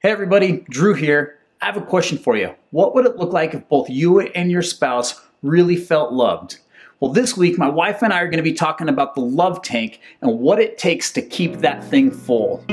Hey everybody, Drew here. I have a question for you. What would it look like if both you and your spouse really felt loved? Well, this week, my wife and I are going to be talking about the love tank and what it takes to keep that thing full.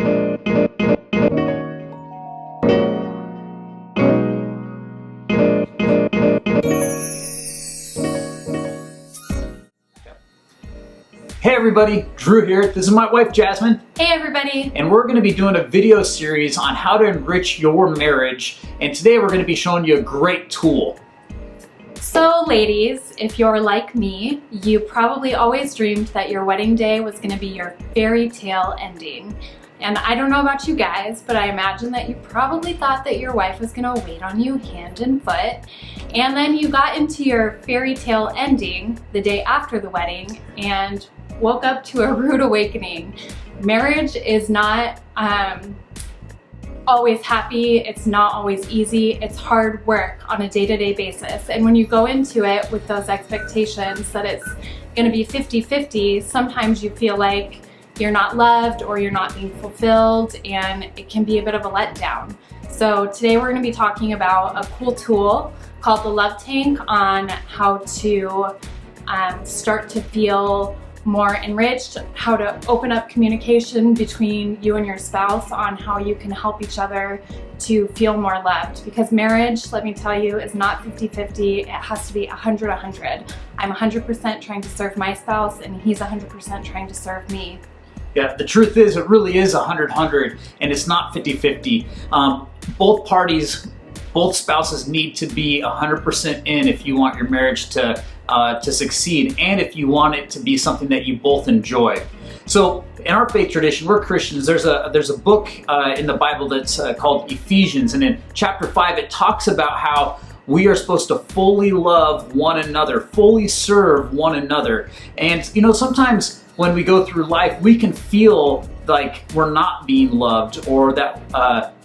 Hey everybody, Drew here. This is my wife, Jazmyn. Hey everybody. And we're going to be doing a video series on how to enrich your marriage. And today we're going to be showing you a great tool. So ladies, if you're like me, you probably always dreamed that your wedding day was going to be your fairy tale ending. And I don't know about you guys, but I imagine that you probably thought that your wife was going to wait on you hand and foot. And then you got into your fairy tale ending the day after the wedding and woke up to a rude awakening. Marriage is not always happy, it's not always easy, it's hard work on a day-to-day basis. And when you go into it with those expectations that it's gonna be 50-50, sometimes you feel like you're not loved or you're not being fulfilled, and it can be a bit of a letdown. So today we're gonna be talking about a cool tool called the Love Tank on how to start to feel more enriched, how to open up communication between you and your spouse on how you can help each other to feel more loved. Because marriage, let me tell you, is not 50-50, it has to be 100-100. I'm 100% trying to serve my spouse and he's 100% trying to serve me. Yeah, the truth is it really is 100-100 and it's not 50-50. Both parties, both spouses need to be 100% in if you want your marriage to succeed and if you want it to be something that you both enjoy. So in our faith tradition, we're Christians. There's a book in the Bible that's called Ephesians, and in chapter 5 it talks about how we are supposed to fully love one another, fully serve one another. And you know, sometimes when we go through life, we can feel like we're not being loved, or that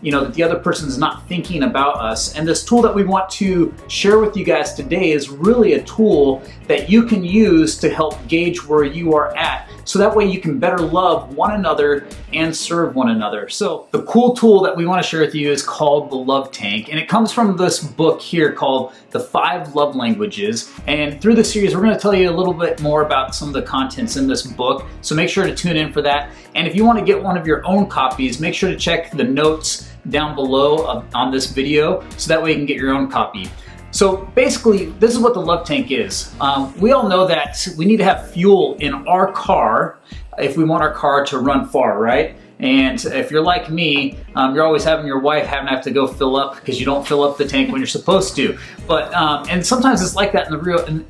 that the other person's not thinking about us. And this tool that we want to share with you guys today is really a tool that you can use to help gauge where you are at, so that way you can better love one another and serve one another. So the cool tool that we want to share with you is called the Love Tank, and it comes from this book here called The 5 Love Languages. And through this series, we're going to tell you a little bit more about some of the contents in this book, so make sure to tune in for that. And if you want to get one of your own copies, make sure to check the notes down below on this video, so that way you can get your own copy. So basically, this is what the Love Tank is. We all know that we need to have fuel in our car if we want our car to run far, right? And if you're like me, you're always having your wife have to go fill up because you don't fill up the tank when you're supposed to. But and sometimes it's like that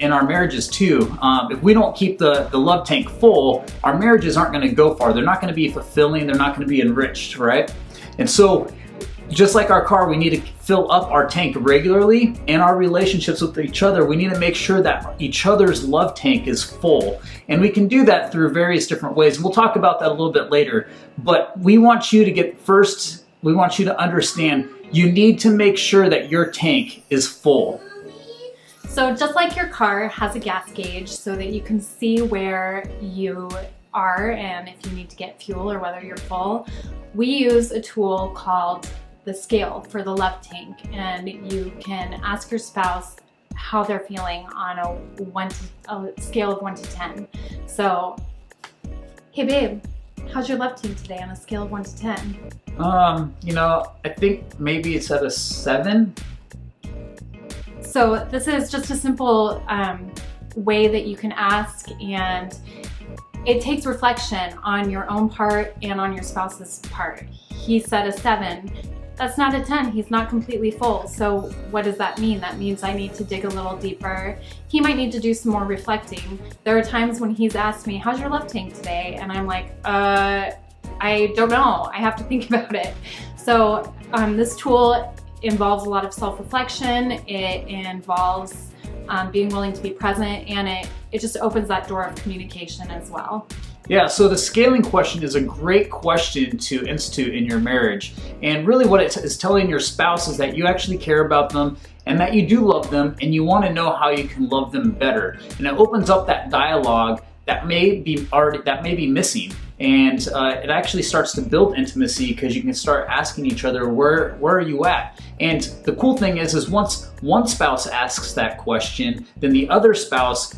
in our marriages too. If we don't keep the love tank full, our marriages aren't going to go far. They're not going to be fulfilling. They're not going to be enriched, right? And so, just like our car, we need to fill up our tank regularly. In our relationships with each other, we need to make sure that each other's love tank is full. And we can do that through various different ways. And we'll talk about that a little bit later. But we want you to understand, you need to make sure that your tank is full. So just like your car has a gas gauge so that you can see where you are and if you need to get fuel or whether you're full, we use a tool called the scale for the love tank, and you can ask your spouse how they're feeling on a scale of 1 to 10. So, hey babe, how's your love tank today on a scale of 1 to 10? I think maybe it's at a 7. So this is just a simple way that you can ask, and it takes reflection on your own part and on your spouse's part. He said a 7. That's not a 10. He's not completely full. So what does that mean? That means I need to dig a little deeper. He might need to do some more reflecting. There are times when he's asked me, how's your love tank today? And I'm like, I don't know. I have to think about it. So this tool involves a lot of self-reflection. It involves being willing to be present, and it just opens that door of communication as well. Yeah, so the scaling question is a great question to institute in your marriage. And really what it is telling your spouse is that you actually care about them and that you do love them and you want to know how you can love them better. And it opens up that dialogue that may be missing. And it actually starts to build intimacy because you can start asking each other, where are you at? And the cool thing is once one spouse asks that question, then the other spouse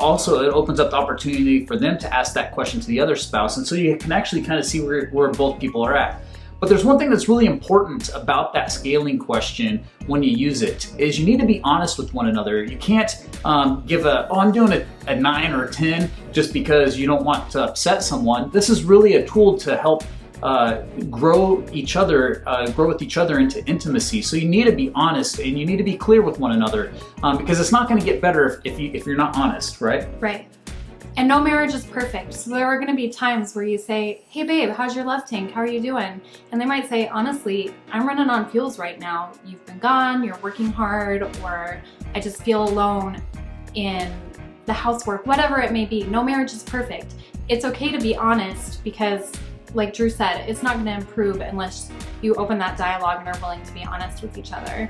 also, it opens up the opportunity for them to ask that question to the other spouse. And so you can actually kind of see where both people are at. But there's one thing that's really important about that scaling question when you use it, is you need to be honest with one another. You can't give I'm doing a 9 or a 10 just because you don't want to upset someone. This is really a tool to help grow with each other into intimacy. So you need to be honest and you need to be clear with one another, because it's not going to get better if you're not honest, right? Right. And no marriage is perfect. So there are going to be times where you say, hey babe, how's your love tank? How are you doing? And they might say, honestly, I'm running on fuels right now. You've been gone, you're working hard, or I just feel alone in the housework, whatever it may be. No marriage is perfect. It's okay to be honest because, like Drew said, it's not going to improve unless you open that dialogue and are willing to be honest with each other.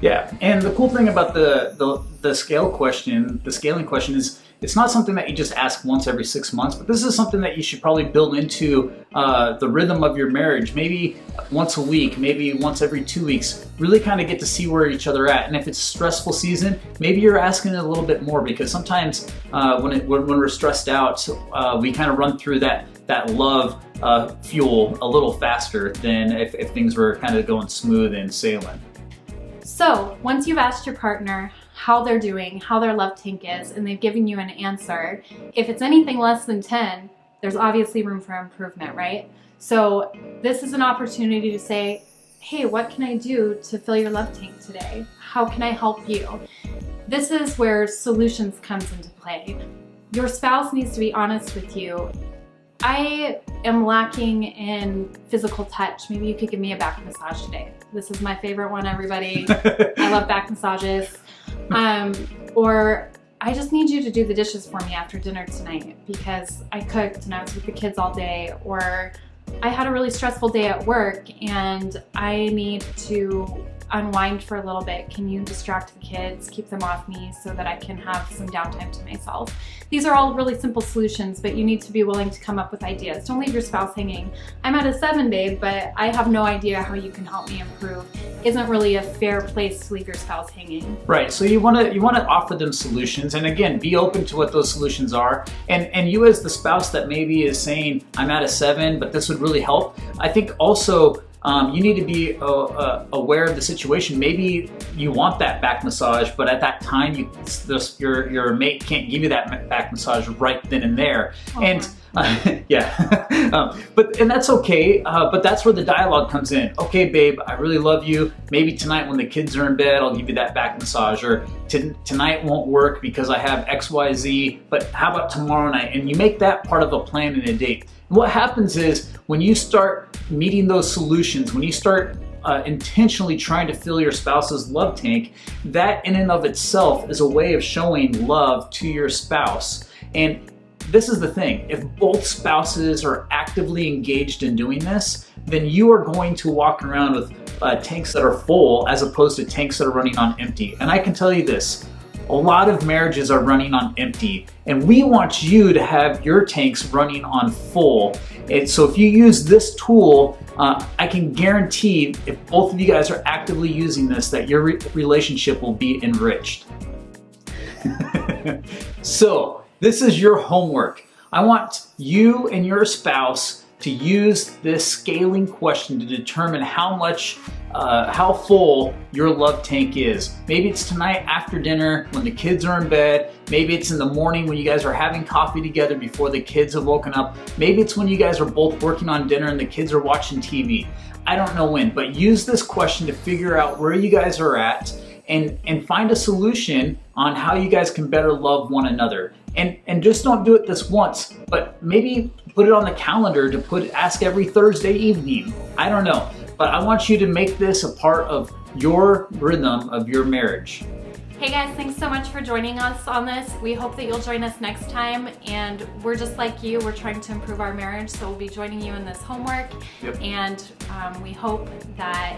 Yeah, and the cool thing about the scaling question is it's not something that you just ask once every 6 months, but this is something that you should probably build into the rhythm of your marriage. Maybe once a week, maybe once every 2 weeks. Really kind of get to see where each other are at. And if it's a stressful season, maybe you're asking it a little bit more, because sometimes when we're stressed out, we kind of run through that love fuel a little faster than if things were kind of going smooth and sailing. So once you've asked your partner how they're doing, how their love tank is, and they've given you an answer, if it's anything less than 10, there's obviously room for improvement, right? So this is an opportunity to say, hey, what can I do to fill your love tank today? How can I help you? This is where solutions comes into play. Your spouse needs to be honest with you. I am lacking in physical touch. Maybe you could give me a back massage today. This is my favorite one, everybody. I love back massages. Or I just need you to do the dishes for me after dinner tonight because I cooked and I was with the kids all day. Or I had a really stressful day at work and I need to unwind for a little bit. Can you distract the kids, keep them off me so that I can have some downtime to myself? These are all really simple solutions, but you need to be willing to come up with ideas. Don't leave your spouse hanging. I'm at a 7, babe, but I have no idea how you can help me improve. Isn't really a fair place to leave your spouse hanging. Right, so you want to offer them solutions, and again, be open to what those solutions are. And you as the spouse that maybe is saying, I'm at a 7, but this would really help. I think also you need to be aware of the situation. Maybe you want that back massage, but at that time, your mate can't give you that back massage right then and there. Oh, and yeah, and that's okay. But that's where the dialogue comes in. Okay, babe, I really love you. Maybe tonight when the kids are in bed, I'll give you that back massage. Or tonight won't work because I have X, Y, Z. But how about tomorrow night? And you make that part of a plan and a date. What happens is when you start meeting those solutions, when you start intentionally trying to fill your spouse's love tank, that in and of itself is a way of showing love to your spouse. And this is the thing, if both spouses are actively engaged in doing this, then you are going to walk around with tanks that are full as opposed to tanks that are running on empty. And I can tell you this, a lot of marriages are running on empty, and we want you to have your tanks running on full. And so if you use this tool, I can guarantee if both of you guys are actively using this, that your relationship will be enriched. So this is your homework. I want you and your spouse to use this scaling question to determine how full your love tank is. Maybe it's tonight after dinner when the kids are in bed. Maybe it's in the morning when you guys are having coffee together before the kids have woken up. Maybe it's when you guys are both working on dinner and the kids are watching TV. I don't know when, but use this question to figure out where you guys are at and find a solution on how you guys can better love one another. And just don't do it this once, but maybe put it on the calendar to ask every Thursday evening. I don't know, but I want you to make this a part of your rhythm of your marriage. Hey guys, thanks so much for joining us on this. We hope that you'll join us next time, and we're just like you, we're trying to improve our marriage, so we'll be joining you in this homework. Yep. And we hope that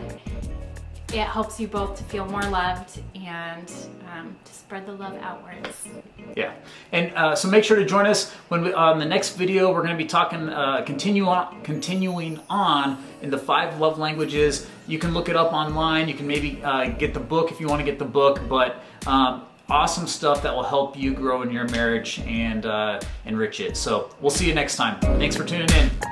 it helps you both to feel more loved and to spread the love outwards. Yeah, and so make sure to join us when on the next video. We're going to be talking, continuing on in the 5 love languages. You can look it up online. You can maybe get the book if you want to get the book, but awesome stuff that will help you grow in your marriage and enrich it. So we'll see you next time. Thanks for tuning in.